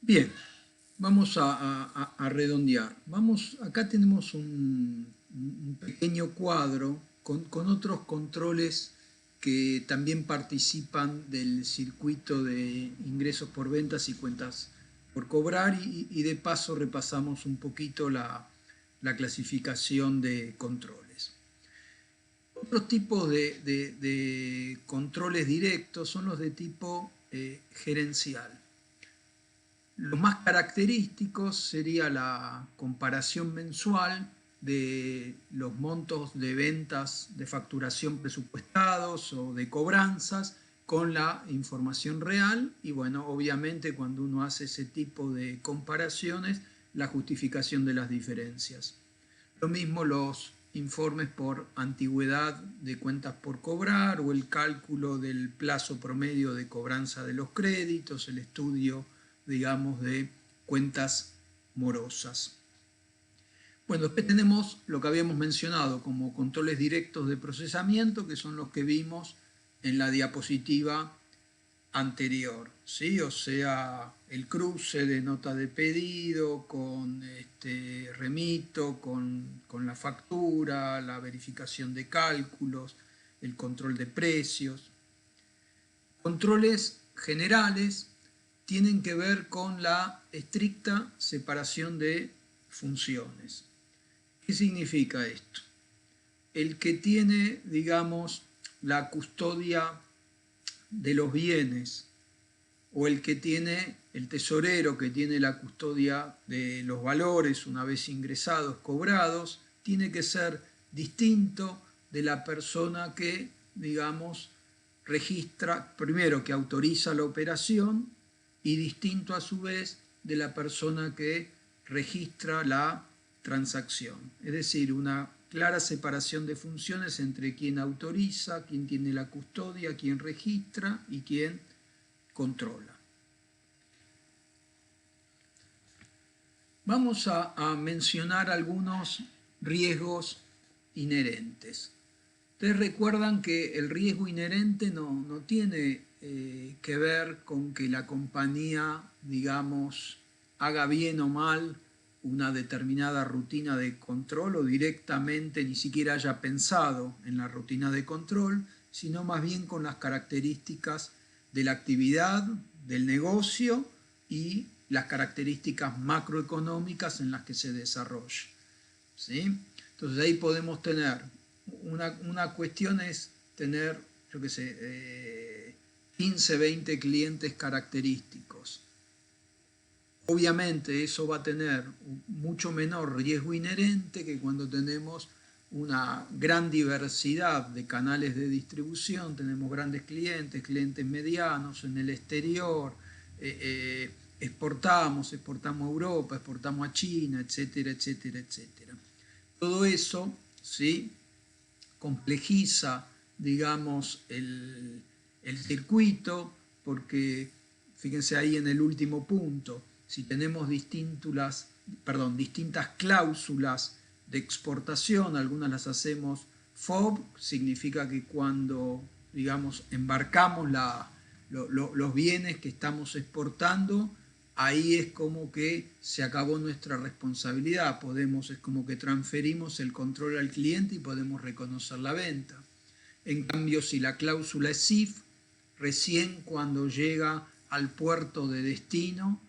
Bien, vamos a redondear. Acá tenemos un pequeño cuadro con otros controles que también participan del circuito de ingresos por ventas y cuentas por cobrar y de paso repasamos un poquito la clasificación de controles. Otros tipos de controles directos son los de tipo gerencial. Los más característicos sería la comparación mensual de los montos de ventas de facturación presupuestados o de cobranzas con la información real y bueno, obviamente cuando uno hace ese tipo de comparaciones, la justificación de las diferencias. Lo mismo los informes por antigüedad de cuentas por cobrar o el cálculo del plazo promedio de cobranza de los créditos, el estudio, digamos, de cuentas morosas. Bueno, después tenemos lo que habíamos mencionado como controles directos de procesamiento, que son los que vimos en la diapositiva anterior, ¿sí? O sea, el cruce de nota de pedido con remito, con la factura, la verificación de cálculos, el control de precios. Controles generales tienen que ver con la estricta separación de funciones. ¿Qué significa esto? El que tiene, digamos, la custodia de los bienes o el que tiene el tesorero que tiene la custodia de los valores una vez ingresados, cobrados, tiene que ser distinto de la persona que, digamos, registra, primero que autoriza la operación y distinto a su vez de la persona que registra la transacción. Es decir, una clara separación de funciones entre quien autoriza, quien tiene la custodia, quien registra y quien controla. Vamos a mencionar algunos riesgos inherentes. Ustedes recuerdan que el riesgo inherente no tiene que ver con que la compañía, digamos, haga bien o mal una determinada rutina de control o directamente ni siquiera haya pensado en la rutina de control, sino más bien con las características de la actividad, del negocio y las características macroeconómicas en las que se desarrolla. ¿Sí? Entonces ahí podemos tener, una cuestión es tener, yo qué sé, 15, 20 clientes característicos. Obviamente eso va a tener mucho menor riesgo inherente que cuando tenemos una gran diversidad de canales de distribución, tenemos grandes clientes, clientes medianos en el exterior, exportamos a Europa, exportamos a China, etcétera, etcétera, etcétera. Todo eso, ¿sí?, complejiza, digamos, el circuito, porque fíjense ahí en el último punto, si tenemos distintas cláusulas de exportación, algunas las hacemos FOB, significa que cuando, digamos, embarcamos los bienes que estamos exportando, ahí es como que se acabó nuestra responsabilidad, es como que transferimos el control al cliente y podemos reconocer la venta. En cambio, si la cláusula es SIF, recién cuando llega al puerto de destino,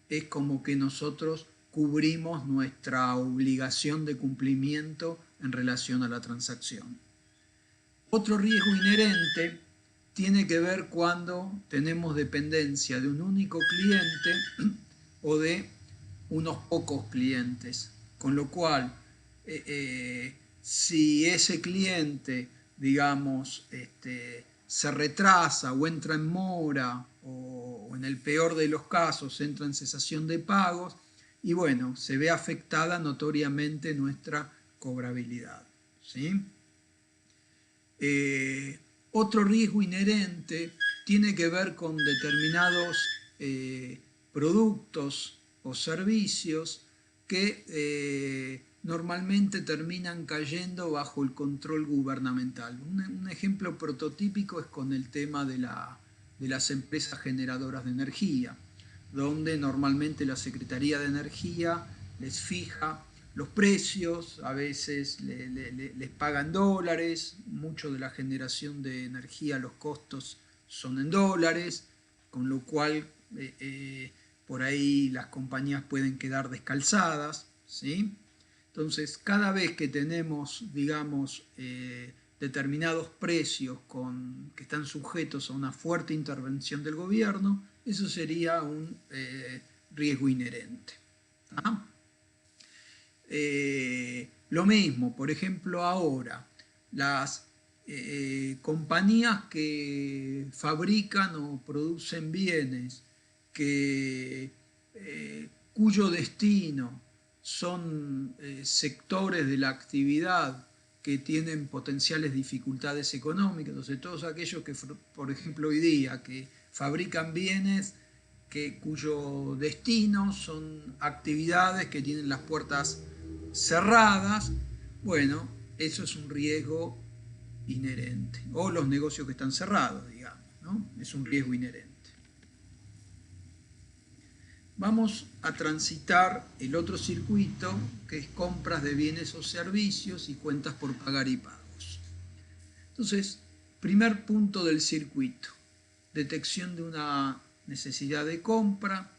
es como que nosotros cubrimos nuestra obligación de cumplimiento en relación a la transacción. Otro riesgo inherente tiene que ver cuando tenemos dependencia de un único cliente o de unos pocos clientes, con lo cual si ese cliente, digamos, se retrasa o entra en mora o en el peor de los casos entra en cesación de pagos y bueno, se ve afectada notoriamente nuestra cobrabilidad, ¿sí? Otro riesgo inherente tiene que ver con determinados productos o servicios que normalmente terminan cayendo bajo el control gubernamental. Un ejemplo prototípico es con el tema de las empresas generadoras de energía. donde normalmente la Secretaría de Energía les fija los precios, a veces les pagan dólares, mucho de la generación de energía, los costos son en dólares, con lo cual por ahí las compañías pueden quedar descalzadas, ¿sí? Entonces, cada vez que tenemos, digamos, determinados precios que están sujetos a una fuerte intervención del gobierno, eso sería un riesgo inherente. ¿Ah? Lo mismo, por ejemplo, ahora, las compañías que fabrican o producen bienes cuyo destino son sectores de la actividad que tienen potenciales dificultades económicas, entonces todos aquellos que, por ejemplo, hoy día que fabrican bienes cuyo destino son actividades que tienen las puertas cerradas, bueno, eso es un riesgo inherente. O los negocios que están cerrados, digamos, ¿no? Es un riesgo inherente. Vamos a transitar el otro circuito, que es compras de bienes o servicios y cuentas por pagar y pagos. Entonces, primer punto del circuito, detección de una necesidad de compra,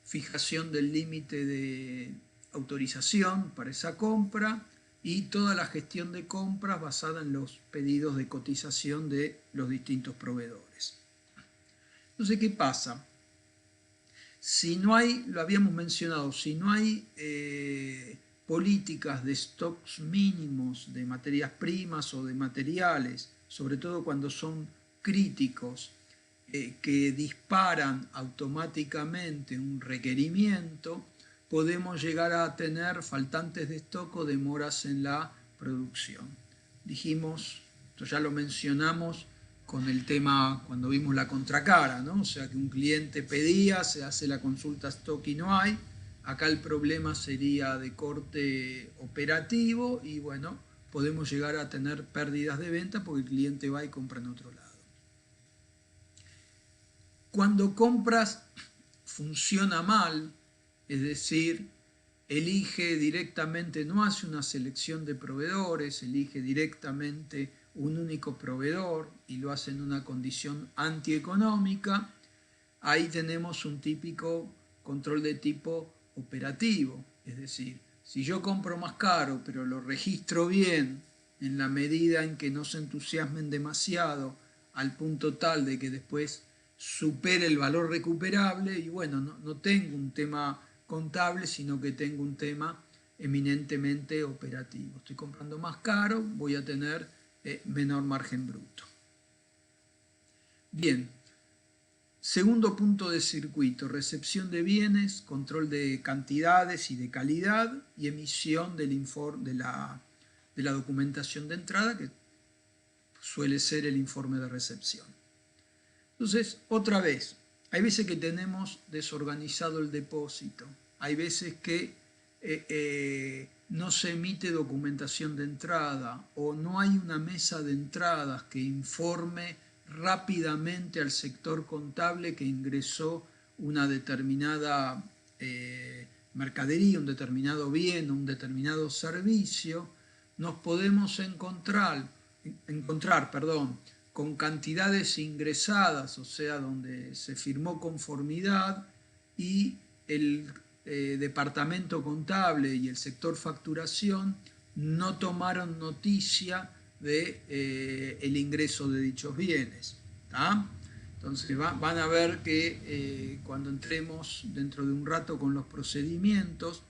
fijación del límite de autorización para esa compra y toda la gestión de compras basada en los pedidos de cotización de los distintos proveedores. Entonces, ¿qué pasa? Si no hay, lo habíamos mencionado, si no hay políticas de stocks mínimos de materias primas o de materiales, sobre todo cuando son críticos, que disparan automáticamente un requerimiento, podemos llegar a tener faltantes de stock o demoras en la producción. Dijimos, esto ya lo mencionamos con el tema cuando vimos la contracara, ¿no? O sea que un cliente pedía, se hace la consulta stock y no hay. Acá el problema sería de corte operativo y bueno, podemos llegar a tener pérdidas de venta porque el cliente va y compra en otro lado. Cuando compras funciona mal, es decir, elige directamente, no hace una selección de proveedores, elige directamente un único proveedor y lo hace en una condición antieconómica, ahí tenemos un típico control de tipo operativo, es decir, si yo compro más caro pero lo registro bien en la medida en que no se entusiasmen demasiado al punto tal de que después supere el valor recuperable y bueno, no tengo un tema contable, sino que tengo un tema eminentemente operativo. Estoy comprando más caro, voy a tener menor margen bruto. Bien, segundo punto de circuito, recepción de bienes, control de cantidades y de calidad y emisión del informe, de la documentación de entrada, que suele ser el informe de recepción. Entonces, otra vez, hay veces que tenemos desorganizado el depósito, hay veces que no se emite documentación de entrada o no hay una mesa de entradas que informe rápidamente al sector contable que ingresó una determinada mercadería, un determinado bien, un determinado servicio, nos podemos encontrar con cantidades ingresadas, o sea, donde se firmó conformidad y el departamento contable y el sector facturación no tomaron noticia de el ingreso de dichos bienes. ¿Tá? Entonces van a ver que cuando entremos dentro de un rato con los procedimientos,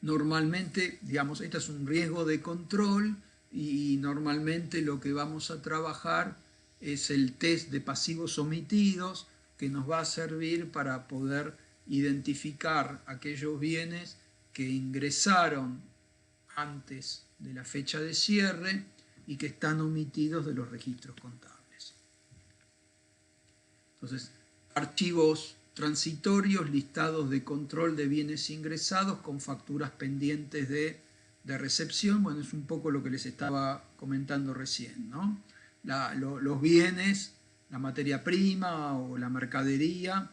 normalmente, digamos, este es un riesgo de control y normalmente lo que vamos a trabajar es el test de pasivos omitidos que nos va a servir para poder identificar aquellos bienes que ingresaron antes de la fecha de cierre y que están omitidos de los registros contables. Entonces, archivos transitorios, listados de control de bienes ingresados con facturas pendientes de recepción. Bueno, es un poco lo que les estaba comentando recién, ¿no? Los bienes, la materia prima o la mercadería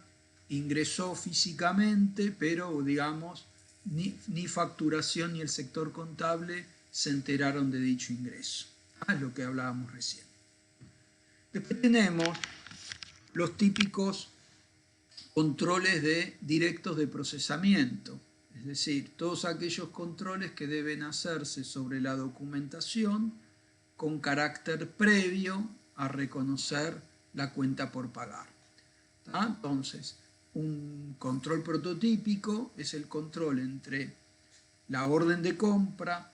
ingresó físicamente, pero digamos, ni facturación ni el sector contable se enteraron de dicho ingreso. Es lo que hablábamos recién. Después tenemos los típicos controles directos de procesamiento, es decir, todos aquellos controles que deben hacerse sobre la documentación con carácter previo a reconocer la cuenta por pagar. Entonces, un control prototípico es el control entre la orden de compra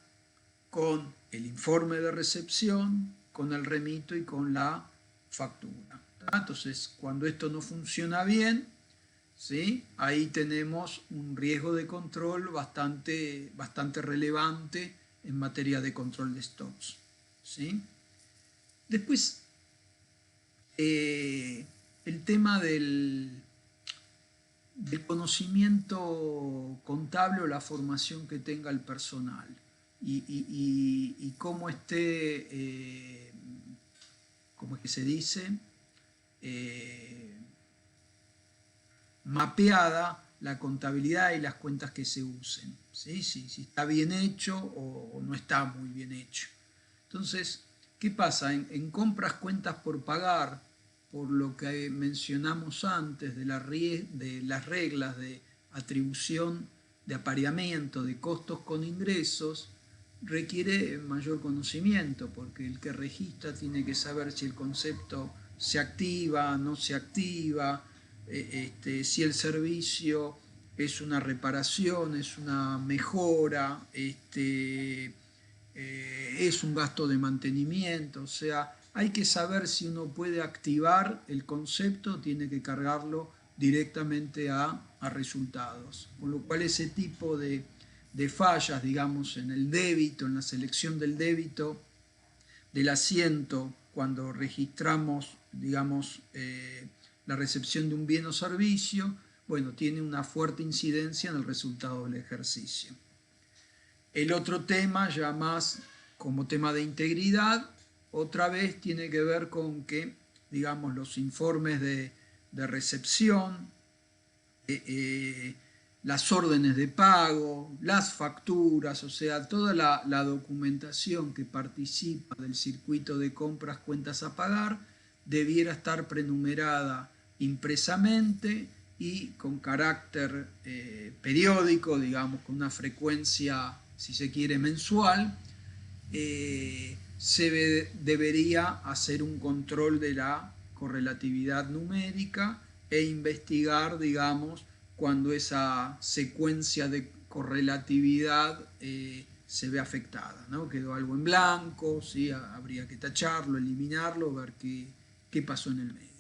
con el informe de recepción, con el remito y con la factura. Entonces, cuando esto no funciona bien, ¿sí?, ahí tenemos un riesgo de control bastante relevante en materia de control de stocks, ¿sí? Después, el tema del conocimiento contable o la formación que tenga el personal y cómo esté, ¿cómo es que se dice?, mapeada la contabilidad y las cuentas que se usen, ¿sí? Si está bien hecho o no está muy bien hecho. Entonces, ¿qué pasa? En compras cuentas por pagar, por lo que mencionamos antes de las reglas de atribución, de apareamiento de costos con ingresos, requiere mayor conocimiento, porque el que registra tiene que saber si el concepto se activa, no se activa, si el servicio es una reparación, es una mejora, es un gasto de mantenimiento. O sea, hay que saber si uno puede activar el concepto, tiene que cargarlo directamente a resultados. Con lo cual ese tipo de fallas, digamos, en el débito, en la selección del débito del asiento, cuando registramos, digamos, la recepción de un bien o servicio, bueno, tiene una fuerte incidencia en el resultado del ejercicio. El otro tema, ya más como tema de integridad, otra vez tiene que ver con que, digamos, los informes de recepción, las órdenes de pago, las facturas, o sea, toda la documentación que participa del circuito de compras cuentas a pagar, debiera estar prenumerada impresamente y con carácter periódico, digamos, con una frecuencia, si se quiere, mensual. Debería hacer un control de la correlatividad numérica e investigar, digamos, cuando esa secuencia de correlatividad se ve afectada, ¿no? Quedó algo en blanco, ¿sí? Habría que tacharlo, eliminarlo, ver qué pasó en el medio.